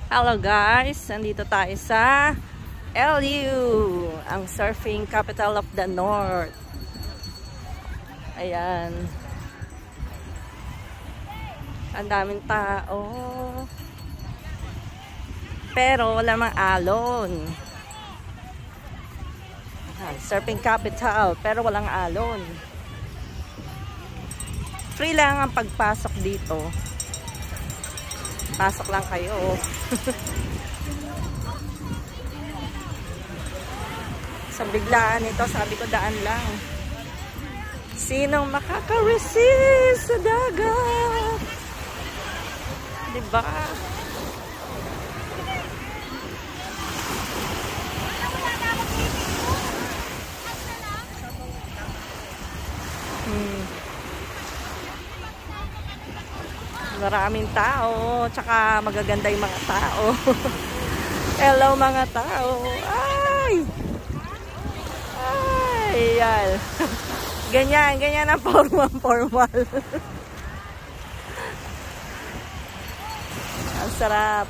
Hello guys, nandito tayo sa LU, ang surfing capital of the North. Ayan. Ang daming tao. Pero wala mang alon. Surfing capital, pero walang alon. Free lang ang pagpasok dito. Pasok lang kayo. Sa biglaan ito, sabi ko daan lang. Sinong makaka-resist sa dagat? Diba? Maraming tao, tsaka magaganda yung mga tao. Hello mga tao. Ay! Ay, yan. Ganyan ang formal. Ang sarap.